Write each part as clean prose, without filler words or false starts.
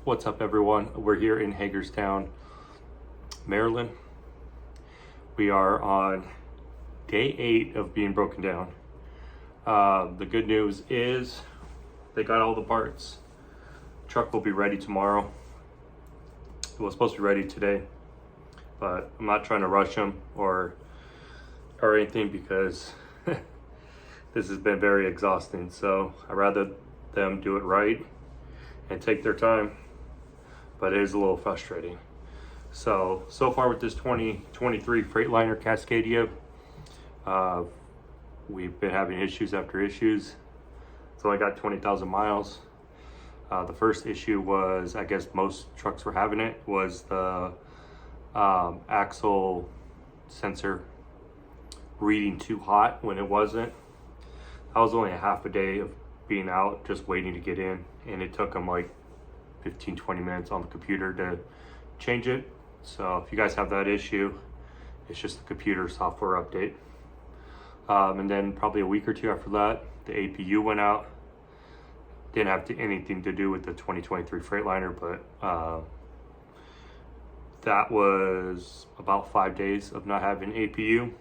What's up, everyone? We're here in Hagerstown, Maryland. We are on day 8 of being broken down. The good news is they got all the parts. Truck will be ready tomorrow. It was supposed to be ready today, but I'm not trying to rush them or anything because this has been very exhausting. So I'd rather them do it right and take their time, but it is a little frustrating. So far with this 2023 freightliner Cascadia, we've been having issues after issues. So I got 20,000 miles. The first issue was, I guess most trucks were having it, was the axle sensor reading too hot when it wasn't. I was only a half a day of being out, just waiting to get in, and it took them like 15-20 minutes on the computer to change it. So if you guys have that issue, it's just the computer software update. And then probably a week or two after that, the APU went out. Didn't have anything to do with the 2023 freightliner, but that was about 5 days of not having APU.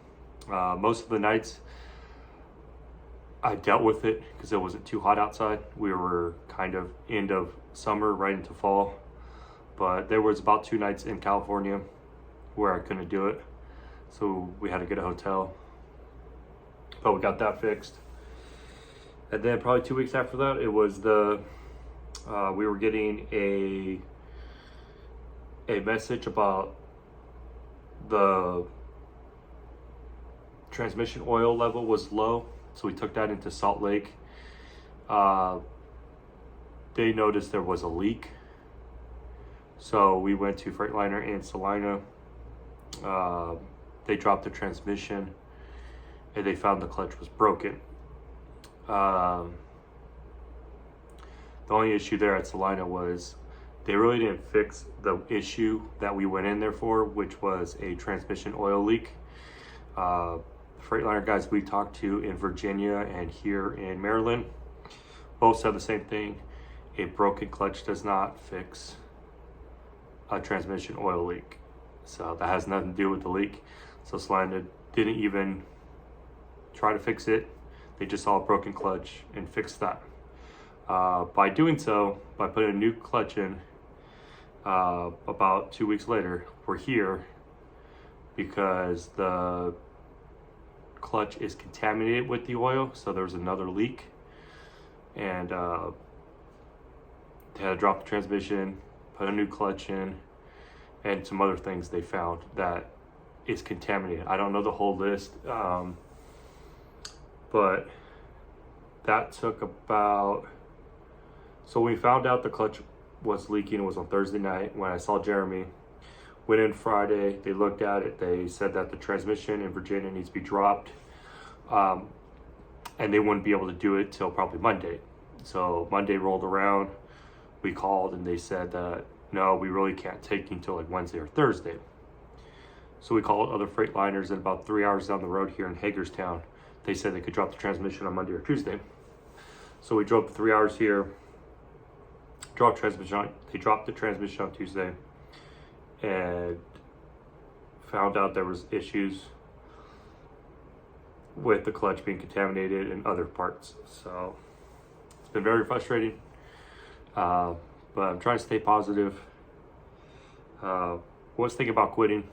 Most of the nights I dealt with it because it wasn't too hot outside. We were kind of end of summer, right into fall. But there was about 2 nights in California where I couldn't do it. So we had to get a hotel. But we got that fixed. And then probably 2 weeks after that, it was we were getting a message about the transmission oil level was low. So we took that into Salt Lake. They noticed there was a leak. So we went to Freightliner in Salina. They dropped the transmission and they found the clutch was broken. The only issue there at Salina was they really didn't fix the issue that we went in there for, which was a transmission oil leak. Freightliner guys we talked to in Virginia and here in Maryland both said the same thing. A broken clutch does not fix a transmission oil leak. So that has nothing to do with the leak. So Salina didn't even try to fix it. They just saw a broken clutch and fixed that. By doing so, by putting a new clutch in, about 2 weeks later, we're here because the clutch is contaminated with the oil. So there was another leak, and they had to drop the transmission, put a new clutch in, and some other things they found that is contaminated. I don't know the whole list, but that took about, so we found out the clutch was leaking. It was on Thursday night when I saw Jeremy. Went in Friday, they looked at it, they said that the transmission in Virginia needs to be dropped, and they wouldn't be able to do it till probably Monday. So Monday rolled around, we called and they said that no, we really can't take you until like Wednesday or Thursday. So we called other Freightliners, and about 3 hours down the road here in Hagerstown, they said they could drop the transmission on Monday or Tuesday. So we drove 3 hours here, they dropped the transmission on Tuesday, and found out there was issues with the clutch being contaminated and other parts. So it's been very frustrating, but I'm trying to stay positive. Was thinking about quitting,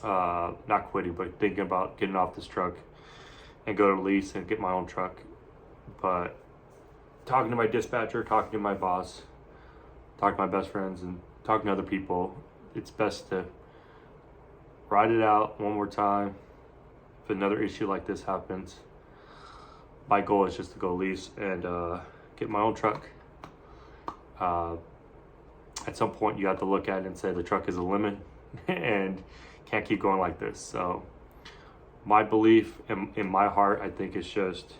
not quitting, but thinking about getting off this truck and go to lease and get my own truck. But talking to my dispatcher, talking to my boss, talking to my best friends, and talking to other people, it's best to ride it out one more time. If another issue like this happens, my goal is just to go lease and get my own truck. At some point you have to look at it and say the truck is a lemon and can't keep going like this. So my belief in my heart, I think it's just,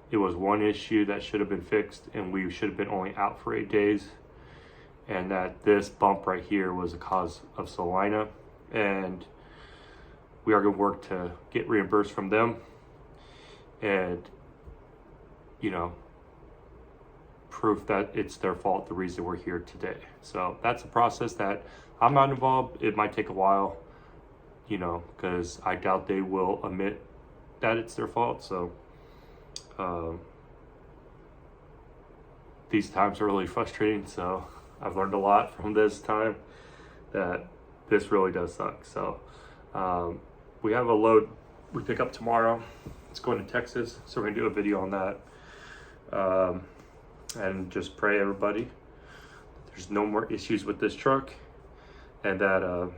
it was one issue that should have been fixed, and we should have been only out for 8 days. And that this bump right here was a cause of Salina, and we are going to work to get reimbursed from them and, you know, proof that it's their fault, the reason we're here today. So that's a process that I'm not involved. It might take a while, you know, because I doubt they will admit that it's their fault. So these times are really frustrating. So I've learned a lot from this time, that this really does suck. So we have a load we pick up tomorrow. It's going to Texas, so we're gonna do a video on that. And just pray, everybody, that there's no more issues with this truck, and that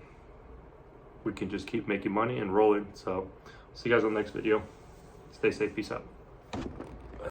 we can just keep making money and rolling. So see you guys on the next video. Stay safe. Peace out.